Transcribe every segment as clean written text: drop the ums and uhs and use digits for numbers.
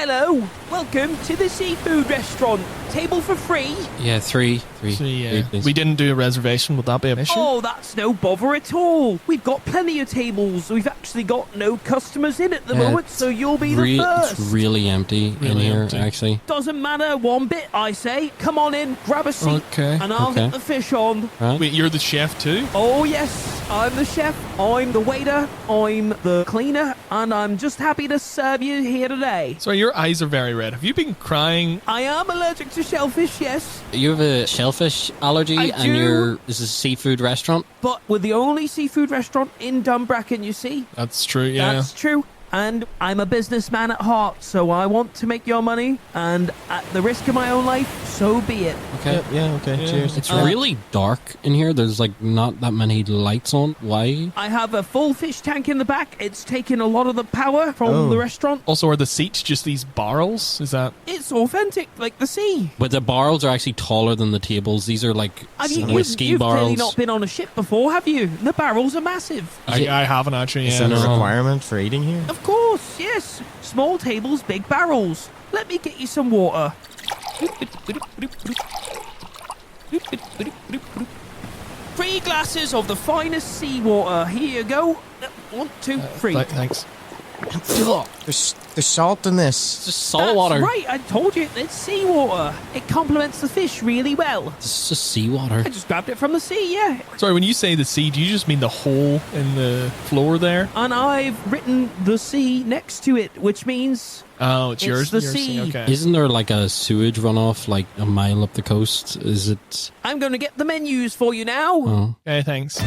Hello, welcome to the seafood restaurant. Table for free? Yeah, three. So, Three, please. we didn't do a reservation. Would that be an issue? Oh, that's no bother at all. We've got plenty of tables. We've actually got no customers in at the moment, so you'll be the first. It's really empty in here, empty. actually. Doesn't matter one bit, I say. Come on in, grab a seat, Okay. and I'll Okay. get the fish on. Right? Wait, you're the chef too? Oh, yes, I'm the chef, I'm the waiter, I'm the cleaner, and I'm just happy to serve you here today. Sorry, your eyes are very red. Have you been crying? I am allergic to shellfish, yes, You have a shellfish allergy, I and do. this is a seafood restaurant. but we're the only seafood restaurant in Dunbracken, you see. That's true, yeah. That's true. And I'm a businessman at heart, so I want to make your money, and at the risk of my own life, so be it. Okay. Yeah, okay, Yeah. cheers. It's really dark in here. There's like not that many lights on. Why? I have a full fish tank in the back. It's taken a lot of the power from the restaurant. Also, are the seats just these barrels? Is that... It's authentic, like the sea. But the barrels are actually taller than the tables. These are like I mean, whiskey you've clearly barrels. not been on a ship before, have you? The barrels are massive. I haven't actually, Is yeah. that a No. requirement for eating here? Of course, yes. Small tables, big barrels. Let me get you some water. 3 glasses of the finest seawater. Here you go. 1, 2, 3. Thanks. There's salt in this. It's just salt water. That's right, I told you, it's seawater. It complements the fish really well. It's just seawater. I just grabbed it from the sea, yeah. Sorry, when you say the sea, do you just mean the hole in the floor there? And I've written the sea next to it, which means Oh, it's It's yours. the your sea. Okay. Isn't there like a sewage runoff like a mile up the coast? Is it? I'm going to get the menus for you now. Oh. Okay, thanks.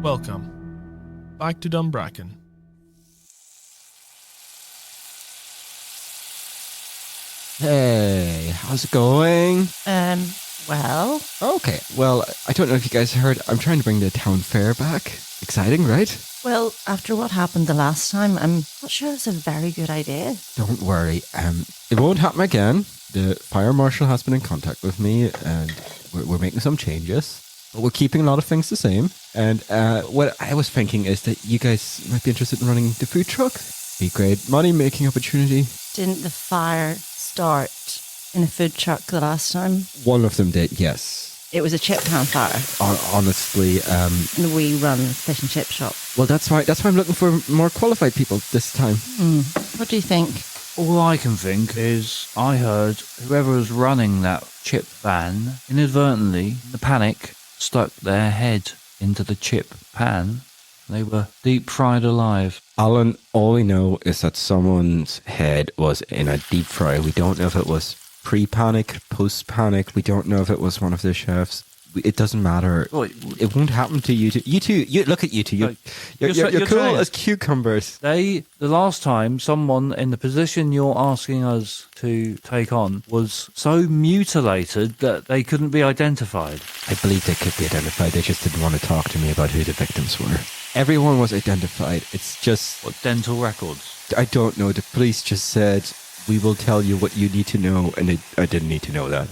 Welcome back to Dunbracken. Hey, how's it going? Well, Okay, well, I don't know if you guys heard, I'm trying to bring the town fair back. Exciting, right? well, after what happened the last time, I'm not sure it's a very good idea. Don't worry, it won't happen again. The fire marshal has been in contact with me, and we're making some changes. But we're keeping a lot of things the same. And what I was thinking is that you guys might be interested in running the food truck. Be great money-making opportunity. Didn't the fire start in a food truck the last time? One of them did, yes. It was a chip pan fire, Honestly, and we run a fish and chip shop. well, that's why I'm looking for more qualified people this time. What do you think? All I can think is I heard whoever was running that chip van inadvertently, in the panic, stuck their head into the chip pan. They were deep fried alive. Alan, all we know is that someone's head was in a deep fry. We don't know if it was pre-panic, post-panic. We don't know if it was one of the chefs. It doesn't matter. Well, It won't happen to you two. Look at you two. You're you're cool saying- as cucumbers. the last time someone in the position you're asking us to take on was so mutilated that they couldn't be identified. I believe they could be identified. They just didn't want to talk to me about who the victims were. Everyone was identified. It's just, What, dental records? I don't know. The police just said, we will tell you what you need to know. And I didn't need to know that.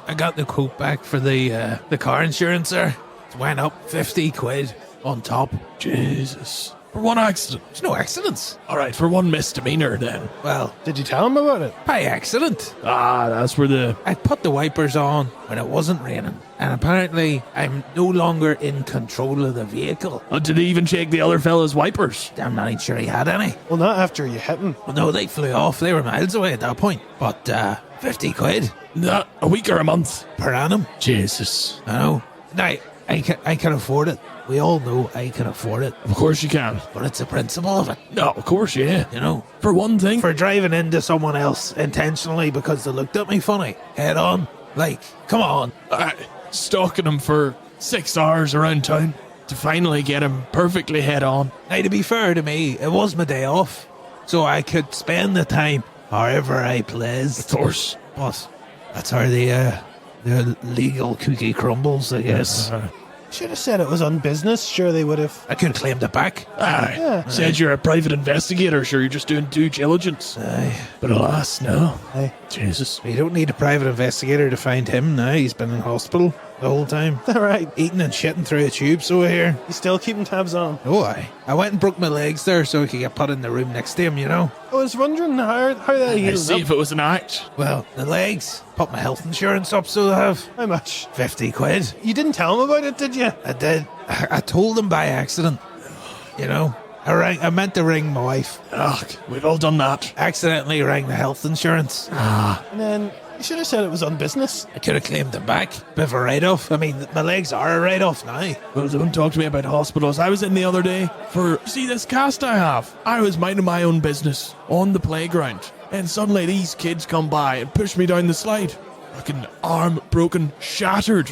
I got the quote back for the car insurance, sir. It went up 50 quid on top. Jesus. For one accident. There's no accidents. All right, for one misdemeanor then. Well, Did you tell him about it? by accident. Ah, that's where the... I put the wipers on when it wasn't raining. And apparently, I'm no longer in control of the vehicle. Oh, did he even check the other fella's wipers? I'm not even sure he had any. Well, not after you hit him. Well, no, they flew off. They were miles away at that point. But 50 quid Not a week or a month. per annum. Jesus. I know. Now, I can afford it. We all know I can afford it. Of course you can. But it's the principle of it, No, of course, yeah. you know. For one thing. For driving into someone else intentionally because they looked at me funny. Head on. Like, come on. Stalking him for 6 hours around town to finally get him perfectly head on. Now, to be fair to me, it was my day off. So I could spend the time however I pleased. Of course. But That's how the legal cookie crumbles, I guess. Should have said it was on business. Sure, they would have. I could have claimed it back. Aye. Yeah. Said you're a private investigator, sure, you're just doing due diligence. Aye. But alas, no. Aye. Jesus. You don't need a private investigator to find him now. He's been in hospital the whole time. All right. Eating and shitting through a tubes over here. You still keeping tabs on? Oh, I went and broke my legs there so I could get put in the room next to him, you know. I was wondering how that I healed see up. if it was an act. Well, the legs. Put my health insurance up so they have How much? 50 quid. You didn't tell him about it, did you? I did. I told him by accident. You know, I meant to ring my wife. Ugh, we've all done that. Accidentally rang the health insurance. And then you should have said it was on business. I could have claimed it back. Bit of a write-off. I mean, my legs are a write-off now. Well, don't talk to me about hospitals. I was in the other day for, see this cast I have? I was minding my own business on the playground. And suddenly these kids come by and push me down the slide. Fucking arm broken, shattered.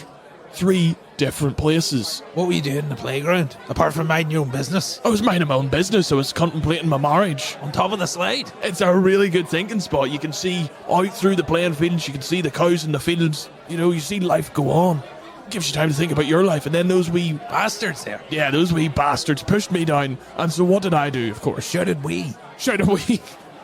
3 different places. What were you doing in the playground? Apart from minding your own business? I was minding my own business. I was contemplating my marriage. On top of the slide? It's a really good thinking spot. You can see out through the playing fields. You can see the cows in the fields. You know, you see life go on. Gives you time to think about your life. And then those wee Bastards there. Yeah, those wee bastards pushed me down. And so what did I do, of course? So did we. Shouted we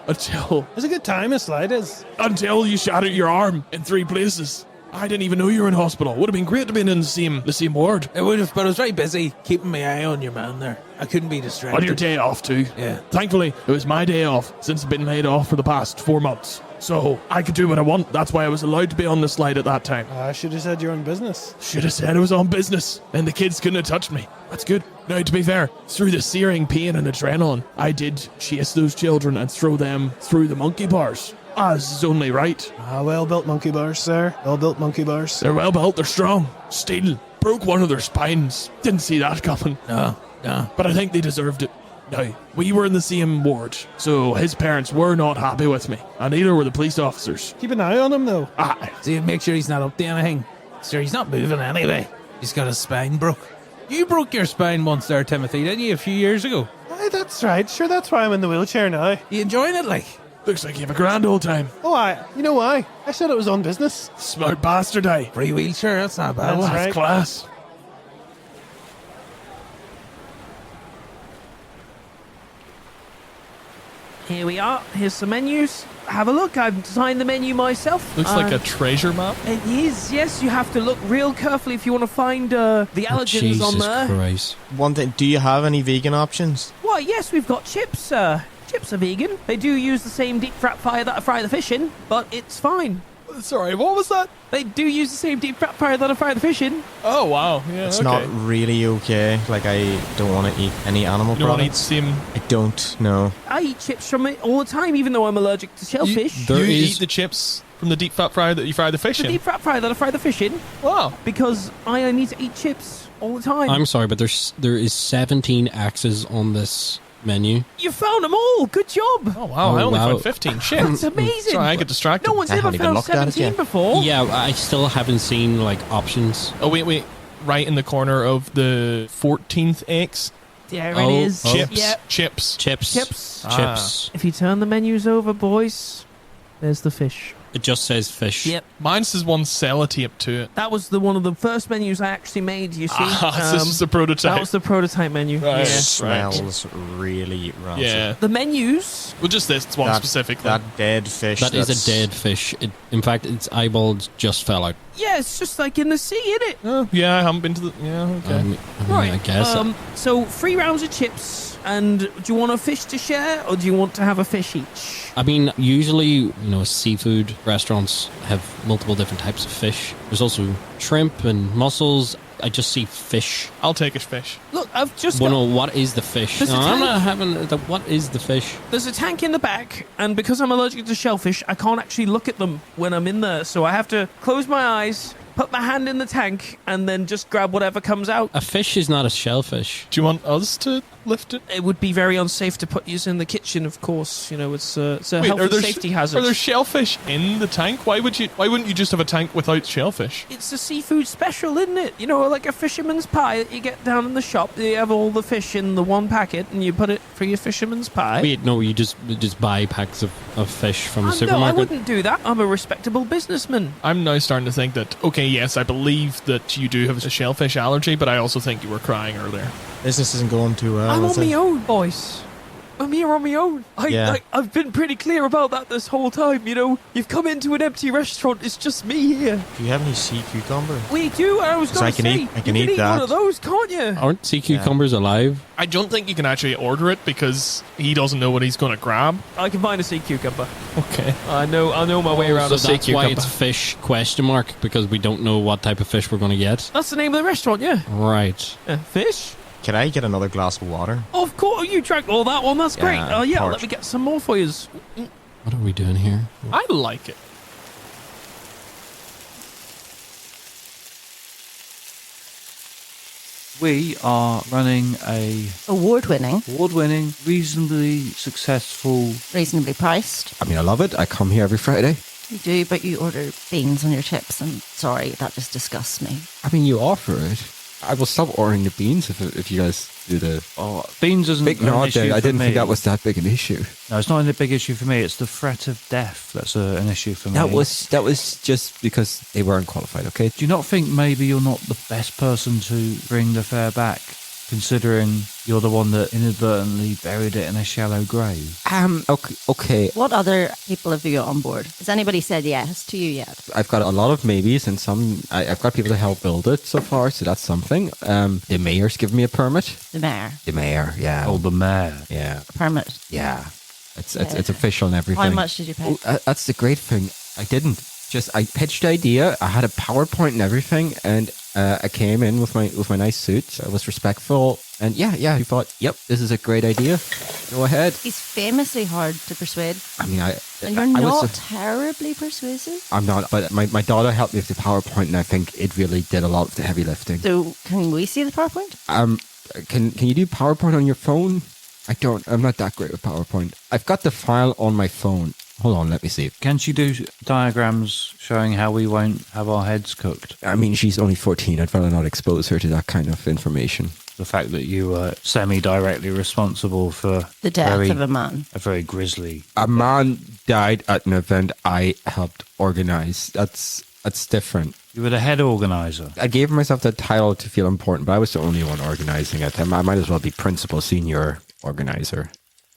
until It was a good time, a slide is. you shattered your arm in 3 places. I didn't even know you were in hospital. Would have been great to be in the same ward. It would have, but I was very busy keeping my eye on your man there. I couldn't be distracted. On your day off too. Yeah. Thankfully, it was my day off since I've been laid off for the past 4 months. So I could do what I want. That's why I was allowed to be on the slide at that time. I should have said you're on business. Should have said I was on business. And the kids couldn't have touched me. That's good. Now, to be fair, through the searing pain and adrenaline, I did chase those children and throw them through the monkey bars. As is only right. Well-built monkey bars, sir. Well-built monkey bars. They're well built, they're strong. Steel. Broke one of their spines. Didn't see that coming. No. But I think they deserved it. Now, we were in the same ward, so his parents were not happy with me, and neither were the police officers. Keep an eye on him, though. See, make sure he's not up to anything. Sir, he's not moving anyway. He's got his spine broke. You broke your spine once there, Timothy, didn't you, a few years ago? Aye, that's right. Sure, that's why I'm in the wheelchair now. You enjoying it, like? Looks like you have a grand old time. Oh, you know why? I said it was on business. Smart bastard, I. Free wheelchair, that's not bad. That's That's right. class. Here we are. Here's some menus. Have a look. I've designed the menu myself. Looks like a treasure map. It is, yes. You have to look real carefully if you want to find the allergens Jesus on there. Christ. One thing, do you have any vegan options? Why, yes, we've got chips. Chips are vegan. They do use the same deep fat fire that I fry the fish in, but it's fine. Sorry, what was that? They do use the same deep fat fire that I fry the fish in. Oh, wow. Yeah, It's okay. not really okay. Like, I don't want to eat any animal You don't want to eat products. steam. I don't, no. I eat chips from it all the time, even though I'm allergic to shellfish. There you is- eat the chips from the deep fat fryer that you fry the fish The in. deep fat fire that I fry the fish in, Wow. because I need to eat chips all the time. I'm sorry, but there is 17 axes on this menu. You found them all. Good job. Oh, wow. Oh, I only wow. found 15. Shit. That's amazing. Sorry, I get distracted. No one's I ever haven't even found looked at it 17 yet. before. Yeah, I still haven't seen like options. Oh, wait. Right in the corner of the 14th X. There Oh, it is. oh. Chips. Yep. Chips. Chips. Chips. Chips. If you turn the menus over, boys, there's the fish. It just says fish. Yep. Mine says one sellotape to it. That was one of the first menus I actually made, you see. So this is the prototype. That was the prototype menu. Right. Yeah. Smells really rancid. Yeah. The menus, Well, just this one specifically. That dead fish. That is that's- a dead fish. In fact, its eyeballs just fell out. yeah, it's just like in the sea, isn't it? Oh, yeah, I haven't been to the... Yeah, okay. I mean, I guess. So 3 rounds of chips. And do you want a fish to share, or do you want to have a fish each? I mean, usually, seafood restaurants have multiple different types of fish. There's also shrimp and mussels. I just see fish. I'll take a fish. Look, I've just Well, got... no, what is the fish? There's a No, I'm tank. not having what is the fish? There's a tank in the back, and because I'm allergic to shellfish, I can't actually look at them when I'm in there. So I have to close my eyes, put my hand in the tank and then just grab whatever comes out. A fish is not a shellfish. Do you want us to lift it? It would be very unsafe to put you in the kitchen, of course. You know, it's a Wait, health are and there safety hazard. Are there shellfish in the tank? Why wouldn't you just have a tank without shellfish? It's a seafood special, isn't it? You know, like a fisherman's pie that you get down in the shop. You have all the fish in the one packet and you put it for your fisherman's pie. Wait, no, you just buy packs of fish from the No, I supermarket? wouldn't do that. I'm a respectable businessman. I'm now starting to think that, okay, yes, I believe that you do have a shellfish allergy, but I also think you were crying earlier. Business isn't going too well. I'm is on it? my own, boys. I'm here on my own. I've been pretty clear about that this whole time, you know. You've come into an empty restaurant. It's just me here. Do you have any sea cucumber? We do. I was going to say, I can you eat eat that. one of those, can't you? Aren't sea cucumbers alive? I don't think you can actually order it because he doesn't know what he's going to grab. I can find a sea cucumber. Okay. I know my way around So a sea that's why cucumber. it's fish ? Because we don't know what type of fish we're going to get. That's the name of the restaurant, yeah. Right. Fish? Can I get another glass of water? Of course, you drank all that one. That's great. Yeah, Yeah, parched. let me get some more for you. What are we doing here? I like it. We are running a Award-winning, reasonably successful. reasonably priced. I mean, I love it. I come here every Friday. You do, but you order beans on your chips, and sorry, that just disgusts me. I mean, you offer it. I will stop ordering the beans if you guys do the Beans isn't big an nod issue there. I for didn't think me. that was that big an issue. No, it's not a big issue for me. It's the threat of death that's an issue for me. That was just because they weren't qualified. Okay. Do you not think maybe you're not the best person to bring the fare back, considering you're the one that inadvertently buried it in a shallow grave? Okay. What other people have you got on board? Has anybody said yes to you yet? I've got a lot of maybes and some. I've got people to help build it so far, so that's something. The mayor's given me a permit. The mayor. The mayor, yeah. Oh, the mayor. Yeah. A permit. Yeah. It's official and everything. How much did you pay? Oh, that's the great thing. I didn't. I pitched the idea. I had a PowerPoint and everything, and I came in with my nice suit. I was respectful, and yeah. He thought, yep, this is a great idea. Go ahead. He's famously hard to persuade. I mean, And you're not terribly persuasive. I'm not, but my daughter helped me with the PowerPoint, and I think it really did a lot of the heavy lifting. So, can we see the PowerPoint? Can you do PowerPoint on your phone? I'm not that great with PowerPoint. I've got the file on my phone. Hold on, let me see. Can she do diagrams showing how we won't have our heads cooked? I mean, she's only 14. I'd rather not expose her to that kind of information. The fact that you were semi-directly responsible for The death of a man. A very grisly. A man died at an event I helped organize. That's different. You were the head organizer. I gave myself that title to feel important, but I was the only one organizing it. I might as well be principal, senior organizer.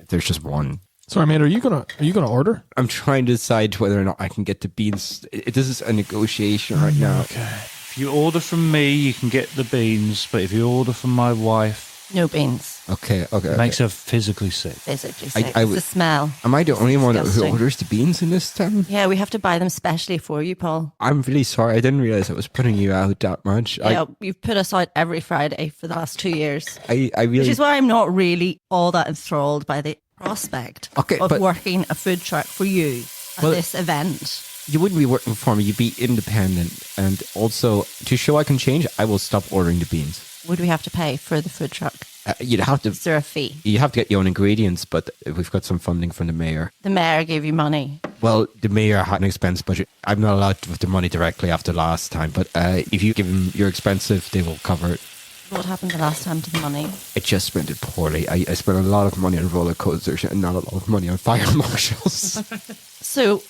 There's just one. Sorry, mate. Are you gonna order? I'm trying to decide whether or not I can get the beans. This is a negotiation right now. Okay. If you order from me, you can get the beans, but if you order from my wife, No beans. Okay. it makes her physically sick. Basically, I sick. would- It's the smell. Am I the only one who disgusting. orders the beans in this town? Yeah, we have to buy them specially for you, Paul. I'm really sorry. I didn't realize I was putting you out that much. Yeah, you've put us out every Friday for the last 2 years. I really. Which is why I'm not really all that enthralled by the prospect Okay, of but- working a food truck for you at Well- this event. You wouldn't be working for me. You'd be independent. And also, to show I can change, I will stop ordering the beans. Would we have to pay for the food truck? You'd have to. Is there a fee? You have to get your own ingredients, but we've got some funding from the mayor. The mayor gave you money. Well, the mayor had an expense budget. I'm not allowed with the money directly after last time, but if you give them your expensive, they will cover it. What happened the last time to the money? I just spent it poorly. I spent a lot of money on roller coasters and not a lot of money on fire marshals. So,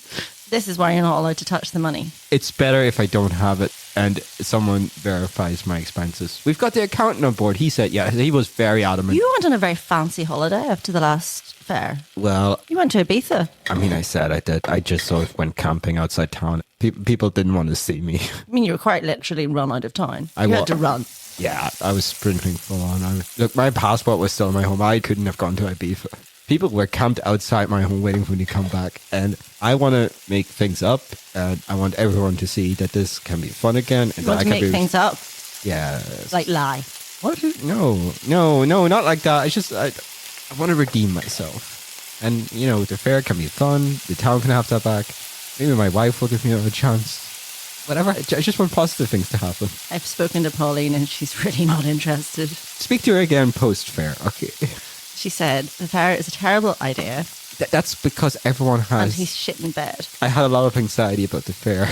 this is why you're not allowed to touch the money. It's better if I don't have it and someone verifies my expenses. We've got the accountant on board. He said, yeah, he was very adamant. You went on a very fancy holiday after the last fair. Well, You went to Ibiza. I mean, I said I did. I just sort of went camping outside town. People didn't want to see me. I mean, you were quite literally run out of town. I You wa- had to run. Yeah, I was sprinting full on. Look, my passport was still in my home. I couldn't have gone to Ibiza. People were camped outside my home waiting for me to come back. And I want to make things up. And I want everyone to see that this can be fun again. And You want that to I can make things up, Yeah. like lie. What? No, not like that. It's just, I want to redeem myself. And, the fair can be fun. The town can have that back. Maybe my wife will give me another chance. Whatever. I just want positive things to happen. I've spoken to Pauline and she's really not interested. Speak to her again post-fair, okay? She said the fair is a terrible idea That's because everyone and has... he's shit in bed. I had a lot of anxiety about the fair.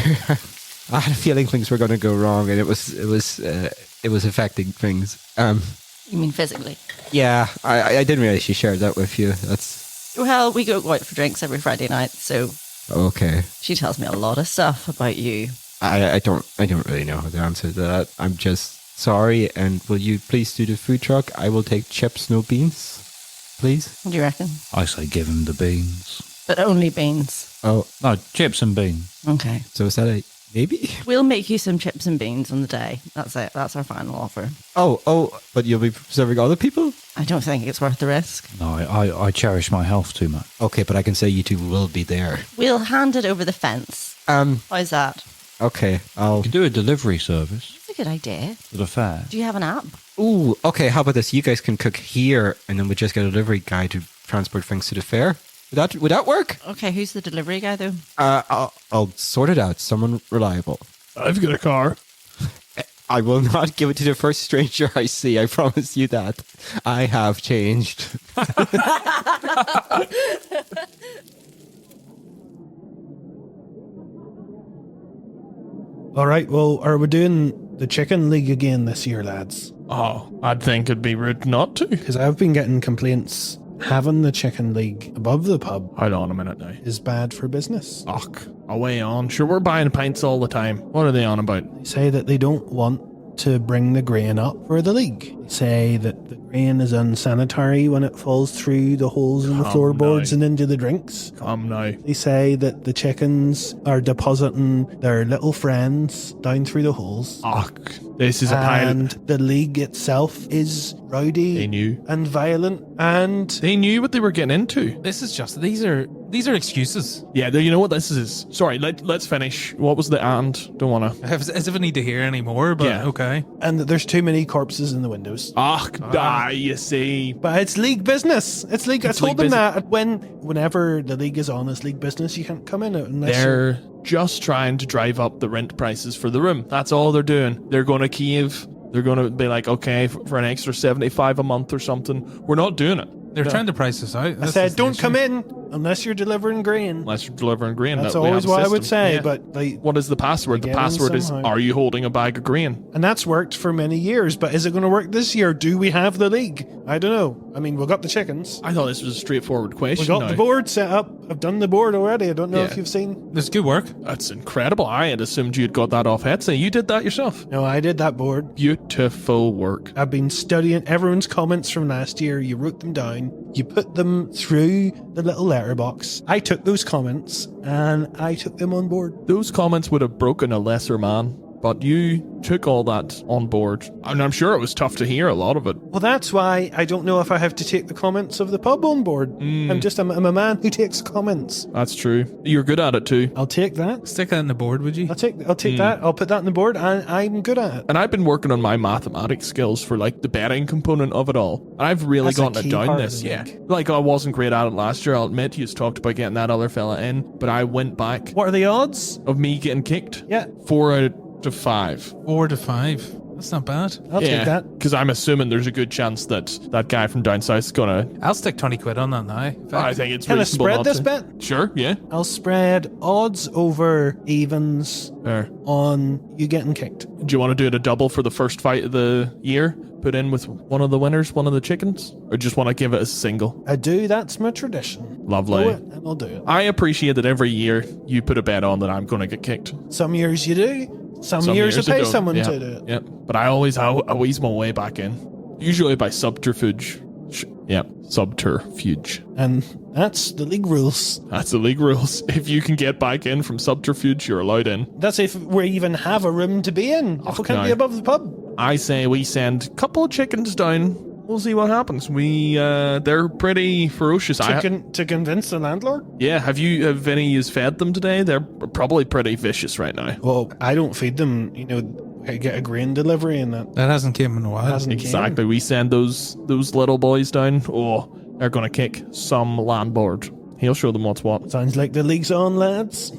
I had a feeling things were going to go wrong, and it was affecting things. You mean physically? Yeah, I didn't realize she shared that with you. That's Well, we go out for drinks every Friday night, so okay. she tells me a lot of stuff about you. I don't really know the answer to that. I'm just sorry, and will you please do the food truck? I will take chips, no beans, please. What do you reckon? I say give him the beans. But only beans. Oh, No, chips and beans. Okay. so is that a maybe? We'll make you some chips and beans on the day. That's it. That's our final offer. Oh, but you'll be serving other people? I don't think it's worth the risk. No, I cherish my health too much. Okay, but I can say you two will be there. We'll hand it over the fence. How's that? Okay, I'll... You can do a delivery service That's a good idea. for the fair. Do you have an app? Ooh, okay, how about this? You guys can cook here, and then we just get a delivery guy to transport things to the fair. Would that work? Okay, who's the delivery guy though? I'll sort it out. Someone reliable. I've got a car. I will not give it to the first stranger I see. I promise you that. I have changed. All right, well, are we doing the chicken league again this year, lads? Oh, I'd think it'd be rude not to. Because I've been getting complaints having the chicken league above the pub Hold on a minute now. is bad for business. Och, away on. Sure, we're buying pints all the time. What are they on about? They say that they don't want to bring the grain up for the league. They say that the grain is unsanitary when it falls through the holes in the Come floorboards now. and into the drinks. Come now. They say that the chickens are depositing their little friends down through the holes. Och, this is a And pilot. the league itself is rowdy They knew. and violent, and They knew what they were getting into. This is just these are excuses. Yeah, you know what this is? Sorry, let's finish. What was the and? Don't wanna. As if I need to hear any more, but Yeah. okay. and that there's too many corpses in the windows. Och, you see. But it's league business. It's league. I It's told league them that whenever the league is on, it's league business. You can't come in it unless They're just trying to drive up the rent prices for the room. That's all they're doing. They're going to cave. They're going to be like, okay, for an extra 75 a month or something. We're not doing it. They're trying to price us out. I said, don't come in unless you're delivering grain. Unless you're delivering grain. That's that we always have a what I would system. say. Yeah. But like, What is the password? The Get in password is, somehow. are you holding a bag of grain? and that's worked for many years. But is it going to work this year? Do we have the league? I don't know. I mean, we've got the chickens. I thought this was a straightforward question. We got now. the board set up. I've done the board already. I don't know if Yeah. you've seen. There's good work. That's incredible. I had assumed you'd got that off Etsy. You did that yourself. No, I did that board. Beautiful work. I've been studying everyone's comments from last year. You wrote them down. You put them through the little letterbox. I took those comments and I took them on board. Those comments would have broken a lesser man, but you took all that on board. And I'm sure it was tough to hear a lot of it. Well, that's why I don't know if I have to take the comments of the pub on board. I'm a man who takes comments. That's true. You're good at it too. I'll take that. Stick that in the board, would you? I'll take that. I'll put that on the board. I'm good at it. And I've been working on my mathematics skills for like the betting component of it all. And I've really That's a gotten it key down part of this. the Yeah. league. Like I wasn't great at it last year. I'll admit you talked about getting that other fella in, but I went back What are the odds? of me getting kicked. Yeah, 4 out of 5. 4 to 5. That's not bad. I'll take that. Because I'm assuming there's a good chance that that guy from down south is gonna. I'll stick 20 quid on that now. I think it's Can I reasonable spread not this to. bet? Sure. Yeah. I'll spread odds over evens on you getting kicked. Do you want to do it a double for the first fight of the year? Put in with one of the winners, one of the chickens? Or just want to give it a single? I do. That's my tradition. Lovely. Do it, and I'll do it. I appreciate that every year you put a bet on that I'm going to get kicked. Some years you do. Some years you I pay don't. someone Yeah. to do it. Yep. But I always my way back in. Usually by subterfuge. Yep. Subterfuge. And that's the league rules. That's the league rules. If you can get back in from subterfuge, you're allowed in. That's if we even have a room to be in. If we can't no. be above the pub. I say we send a couple of chickens down. We'll see what happens. They're pretty ferocious. To convince the landlord? Yeah, have any of you fed them today? They're probably pretty vicious right now. Well, I don't feed them. You know, I get a grain delivery and that. That hasn't came in a while. Hasn't Exactly. We send those little boys down. Oh, they're gonna kick some landlord. He'll show them what's what. Sounds like the league's on, lads.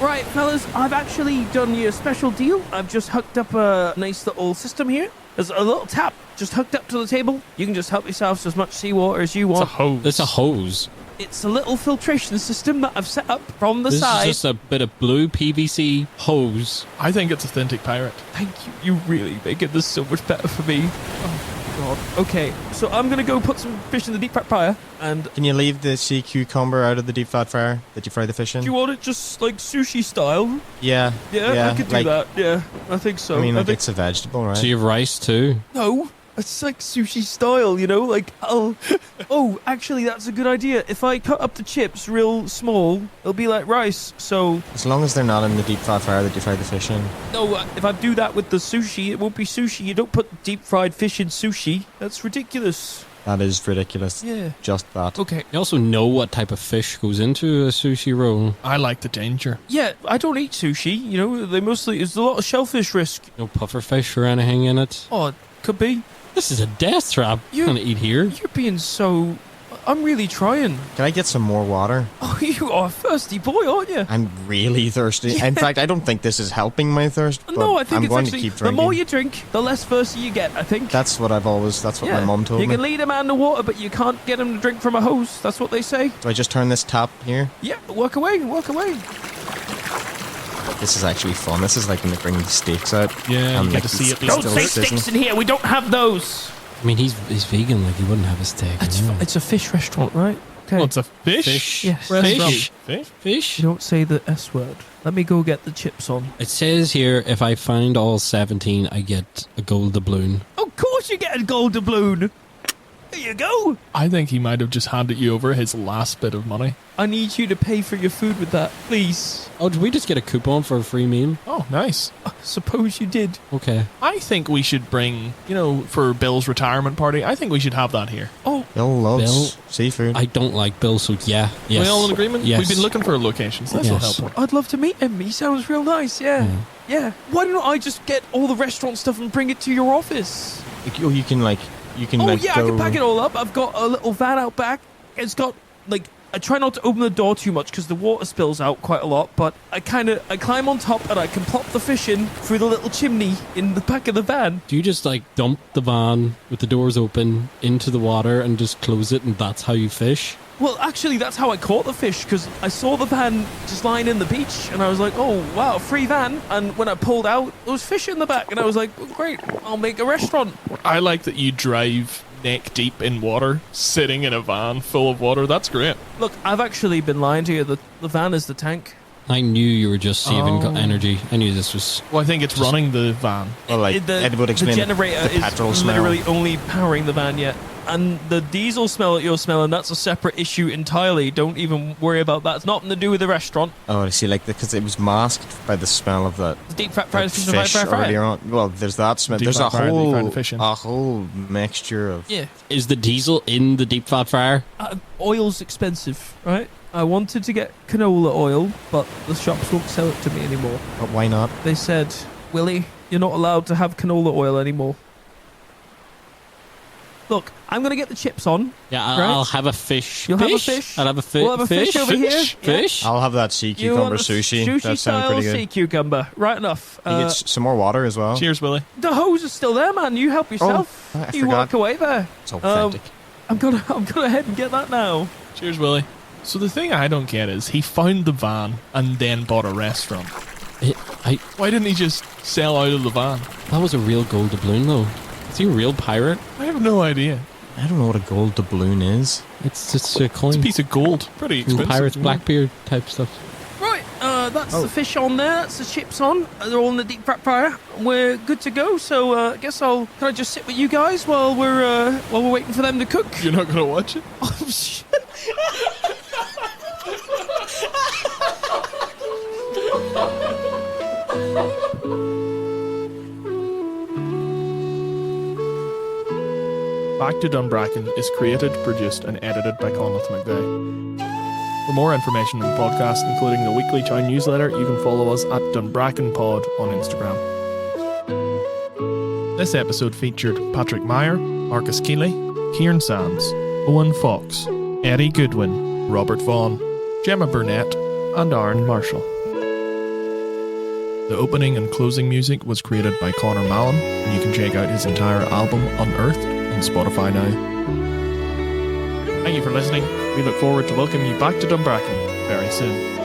Right, fellas, I've actually done you a special deal. I've just hooked up a nice little system here. There's a little tap just hooked up to the table. You can just help yourselves to as much seawater as you want. It's a hose. It's a hose. It's a little filtration system that I've set up from the This side. is just a bit of blue PVC hose. I think it's authentic pirate. Thank you. You really making this so much better for me. Oh, God. Okay, so I'm going to go put some fish in the deep fat fryer. And Can you leave the sea cucumber out of the deep fat fryer that you fry the fish in? do you want it just like sushi style? Yeah. Yeah, I could do like, that. Yeah, I think so. I mean, like think it's a vegetable, right? So you have rice too. No, it's like sushi style, you know? Like, I'll... Oh, actually, that's a good idea. If I cut up the chips real small, it'll be like rice. So, As long as they're not in the deep fat fryer that you fry the fish in. no, if I do that with the sushi, it won't be sushi. You don't put deep fried fish in sushi. That's ridiculous. That is ridiculous. Yeah. Just that. Okay. You also know what type of fish goes into a sushi roll. I like the danger. Yeah, I don't eat sushi. You know, they mostly... There's a lot of shellfish risk. No puffer fish or anything in it. Oh, it could be. This is a death trap. You can't eat here. You're being so... I'm really trying. Can I get some more water? Oh, you are a thirsty boy, aren't you? I'm really thirsty. In fact, I don't think this is helping my thirst. But No, I think I'm it's going actually... to keep the drinking. more you drink, the less thirsty you get, I think. That's what my mum told You me. can lead a man to water, but you can't get him to drink from a hose. That's what they say. Do I just turn this tap here? Yeah, work away, work away. This is actually fun. This is like when they bring the steaks out. Yeah, and you like get to see it. it's Don't still say sizzling. sticks in here. We don't have those. I mean, he's vegan. Like he wouldn't have a steak. Yeah. It's a fish restaurant, right? Okay. Well, it's a fish. Fish. Yes. Restaurant. Fish. Fish. Fish. You don't say the S word. Let me go get the chips on. It says here, if I find all 17, I get a gold doubloon. Of course you get a gold doubloon. There you go. I think he might have just handed you over his last bit of money. I need you to pay for your food with that, please. Oh, did we just get a coupon for a free meal? Oh, nice. Suppose you did. Okay. I think we should bring, for Bill's retirement party, I think we should have that here. Oh, Bill loves Bill, seafood. I don't like Bill, so yeah. Yes. Are we all in agreement? Yes. We've been looking for locations. This will Yes. help. I'd love to meet him. He sounds real nice, yeah. Yeah. Why don't I just get all the restaurant stuff and bring it to your office? Oh, you can like Oh, like yeah, go... I can pack it all up. I've got a little van out back. It's got, like... I try not to open the door too much because the water spills out quite a lot, but I climb on top and I can plop the fish in through the little chimney in the back of the van. Do you just like dump the van with the doors open into the water and just close it and that's how you fish? Well, actually, that's how I caught the fish, because I saw the van just lying in the beach, and I was like, oh, wow, free van. And when I pulled out, there was fish in the back, and I was like, oh, great, I'll make a restaurant. I like that you drive neck deep in water, sitting in a van full of water. That's great. Look, I've actually been lying to you. The van is the tank. I knew you were just saving Oh. energy. I knew this was... Well, I think it's running the van. Well, like, it would explain the generator the petrol is smell. literally only powering the van yet. And the diesel smell that you're smelling, that's a separate issue entirely. Don't even worry about that. It's nothing to do with the restaurant. Oh, I see, like, because it was masked by the smell of that The deep fat fried fish, fish and fried earlier on. Well, there's that smell. Deep There's fat fryer, deep fried fish. a whole mixture of... Yeah. Is the diesel in the deep fat fryer? Oil's expensive, right? I wanted to get canola oil, but the shops won't sell it to me anymore. But why not? They said, Willie, you're not allowed to have canola oil anymore. Look, I'm going to get the chips on. Yeah, Right. I'll have a fish. You'll have a fish? I'll have a We'll have a fish over here. Yeah. Fish? I'll have that sea You want cucumber a sushi. That sounds Sushi-style pretty good. sea cucumber. Right enough. Can you get some more water as well? Cheers, Willie. The hose is still there, man. You help yourself. I You forgot. walk away there. It's authentic. I'm gonna head and get that now. Cheers, Willie. So the thing I don't get is he found the van and then bought a restaurant. Why didn't he just sell out of the van? That was a real gold doubloon, though. Is he a real pirate? I have no idea. I don't know what a gold doubloon is. It's just a coin. It's a piece of gold. Pretty expensive. Pirates, yeah. Blackbeard type stuff. Right, that's the fish on there. That's the chips on. They're all in the deep fat fryer. We're good to go. So I guess can I just sit with you guys while we're waiting for them to cook? You're not gonna watch it? Oh, shit. Back to Dunbracken is created, produced, and edited by Conleth McVeigh. For more information on the podcast, including the weekly Chow newsletter, you can follow us at DunbrackenPod on Instagram. This episode featured Patrick Meier, Marcus Keeley, Kieran Sands, Owen Fox, Eddie Goodwin, Robert Vaughan, Gemma Burnett, and Aaron Marshall. The opening and closing music was created by Conor Mallon, and you can check out his entire album Unearthed on Spotify now. Thank you for listening. We look forward to welcoming you back to Dunbracken very soon.